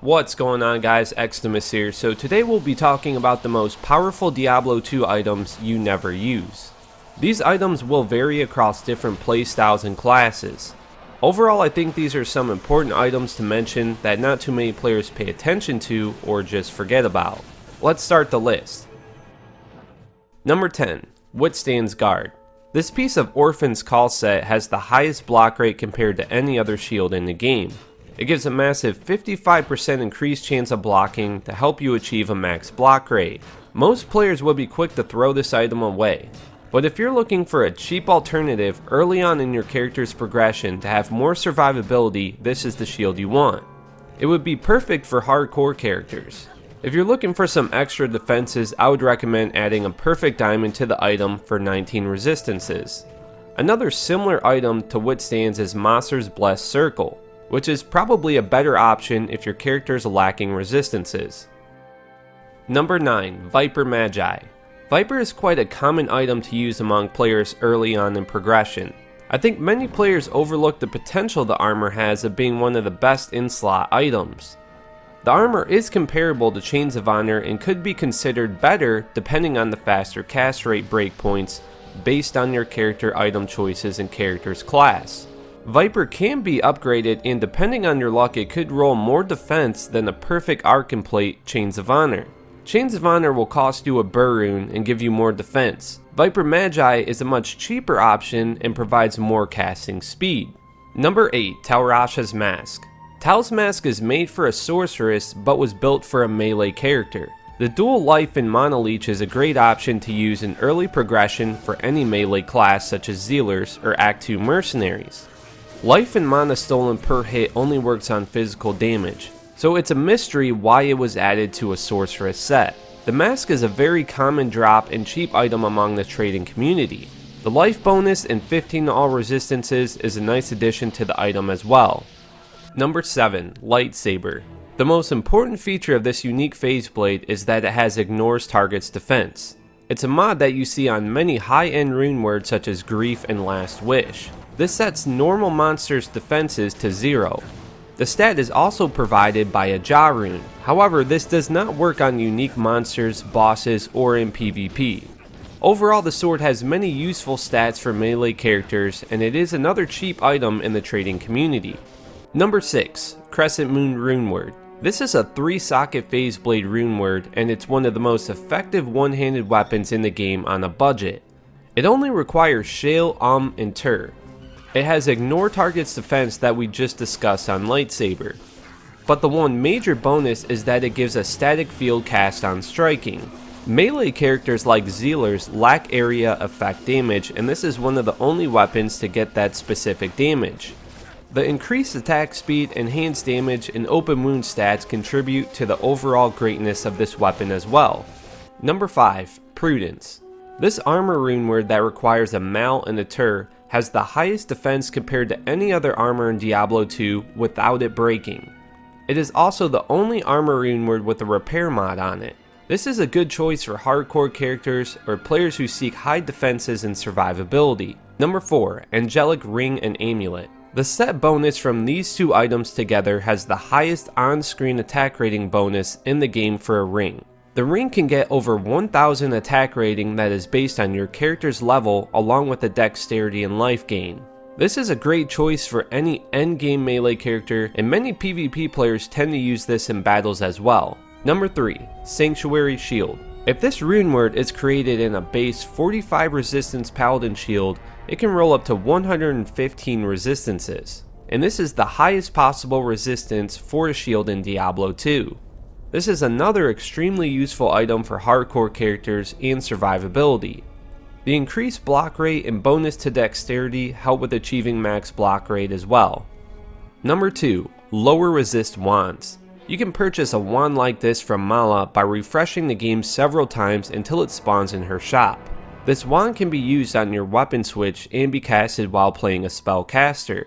What's going on, guys? Xtimus here. So today we'll be talking about the most powerful Diablo 2 items you never use. These items will vary across different playstyles and classes. Overall, I think these are some important items to mention that not too many players pay attention to or just forget about. Let's start the list. Number 10. Withstands Guard. This piece of Orphan's Call set has the highest block rate compared to any other shield in the game. It gives a massive 55% increased chance of blocking to help you achieve a max block rate. Most players will be quick to throw this item away, but if you're looking for a cheap alternative early on in your character's progression to have more survivability, this is the shield you want. It would be perfect for hardcore characters. If you're looking for some extra defenses, I would recommend adding a perfect diamond to the item for 19 resistances. Another similar item to Withstands is Monster's Blessed Circle, which is probably a better option if your character is lacking resistances. Number 9. Viper Magi. Viper is quite a common item to use among players early on in progression. I think many players overlook the potential the armor has of being one of the best in-slot items. The armor is comparable to Chains of Honor and could be considered better depending on the faster cast rate breakpoints based on your character item choices and character's class. Viper can be upgraded, and depending on your luck, it could roll more defense than a perfect Archon Plate Chains of Honor. Chains of Honor will cost you a burr rune and give you more defense. Viper Magi is a much cheaper option and provides more casting speed. Number 8. Talrasha's Mask. Tal's Mask is made for a sorceress but was built for a melee character. The dual life in Mana Leech is a great option to use in early progression for any melee class such as Zealers or Act 2 Mercenaries. Life and mana stolen per hit only works on physical damage, so it's a mystery why it was added to a sorceress set. The mask is a very common drop and cheap item among the trading community. The life bonus and 15 to all resistances is a nice addition to the item as well. Number 7. Lightsaber. The most important feature of this unique phase blade is that it has ignores target's defense. It's a mod that you see on many high-end rune words such as Grief and Last Wish. This sets normal monsters' defenses to 0. The stat is also provided by a Jaw rune, however this does not work on unique monsters, bosses, or in PvP. Overall, the sword has many useful stats for melee characters, and it is another cheap item in the trading community. Number 6. Crescent Moon Rune Word. This is a 3-socket phase blade rune word, and it's one of the most effective one-handed weapons in the game on a budget. It only requires Shale, and Tur. It has ignore target's defense that we just discussed on Lightsaber. But the one major bonus is that it gives a static field cast on striking. Melee characters like Zealers lack area effect damage, and this is one of the only weapons to get that specific damage. The increased attack speed, enhanced damage, and open wound stats contribute to the overall greatness of this weapon as well. Number 5. Prudence. This armor rune word that requires a Mal and a Tur has the highest defense compared to any other armor in Diablo 2 without it breaking. It is also the only armor rune word with a repair mod on it. This is a good choice for hardcore characters or players who seek high defenses and survivability. Number 4. Angelic Ring and Amulet. The set bonus from these two items together has the highest on-screen attack rating bonus in the game for a ring. The ring can get over 1000 attack rating that is based on your character's level along with the dexterity and life gain. This is a great choice for any endgame melee character, and many PvP players tend to use this in battles as well. Number 3. Sanctuary Shield. If this rune word is created in a base 45 resistance paladin shield, it can roll up to 115 resistances, and this is the highest possible resistance for a shield in Diablo 2. This is another extremely useful item for hardcore characters and survivability. The increased block rate and bonus to dexterity help with achieving max block rate as well. Number 2. Lower Resist Wands. You can purchase a wand like this from Mala by refreshing the game several times until it spawns in her shop. This wand can be used on your weapon switch and be casted while playing a spellcaster.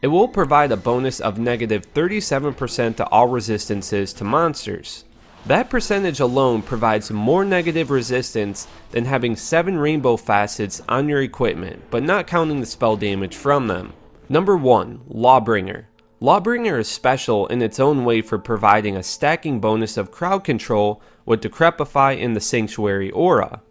It will provide a bonus of negative 37% to all resistances to monsters. That percentage alone provides more negative resistance than having 7 rainbow facets on your equipment, but not counting the spell damage from them. Number 1. Lawbringer. Lawbringer is special in its own way for providing a stacking bonus of crowd control with Decrepify in the Sanctuary aura.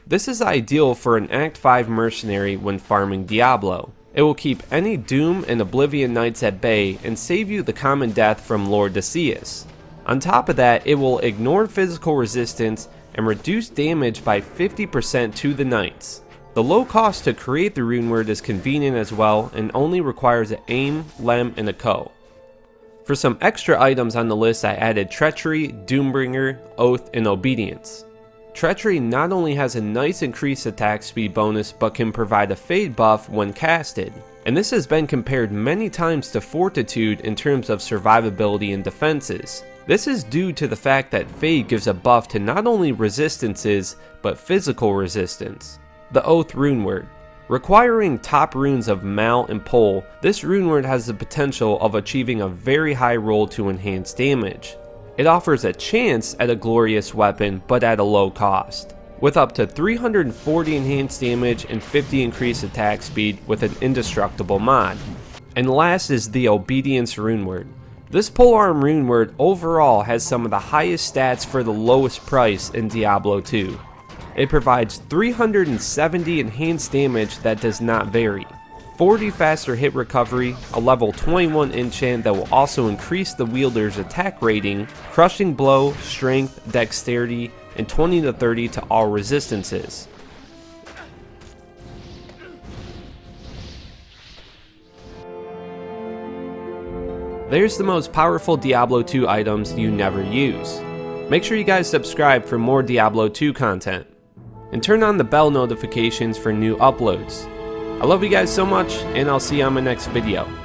This is ideal for an Act 5 mercenary when farming Diablo. It will keep any Doom and Oblivion Knights at bay and save you the common death from Lord Decius. On top of that, it will ignore physical resistance and reduce damage by 50% to the Knights. The low cost to create the rune word is convenient as well and only requires an aim, lem, and a co. For some extra items on the list, I added Treachery, Doombringer, Oath, and Obedience. Treachery not only has a nice increased attack speed bonus but can provide a fade buff when casted, and this has been compared many times to Fortitude in terms of survivability and defenses. This is due to the fact that fade gives a buff to not only resistances but physical resistance. The Oath rune word. Requiring top runes of Mal and Pole, this rune word has the potential of achieving a very high roll to enhance damage. It offers a chance at a glorious weapon, but at a low cost, with up to 340 enhanced damage and 50 increased attack speed with an indestructible mod. And last is the Obedience rune word. This polearm rune word overall has some of the highest stats for the lowest price in Diablo 2. It provides 370 enhanced damage that does not vary, 40 faster hit recovery, a level 21 enchant that will also increase the wielder's attack rating, crushing blow, strength, dexterity, and 20 to 30 to all resistances. There's the most powerful Diablo 2 items you never use. Make sure you guys subscribe for more Diablo 2 content, and turn on the bell notifications for new uploads. I love you guys so much, and I'll see you on my next video.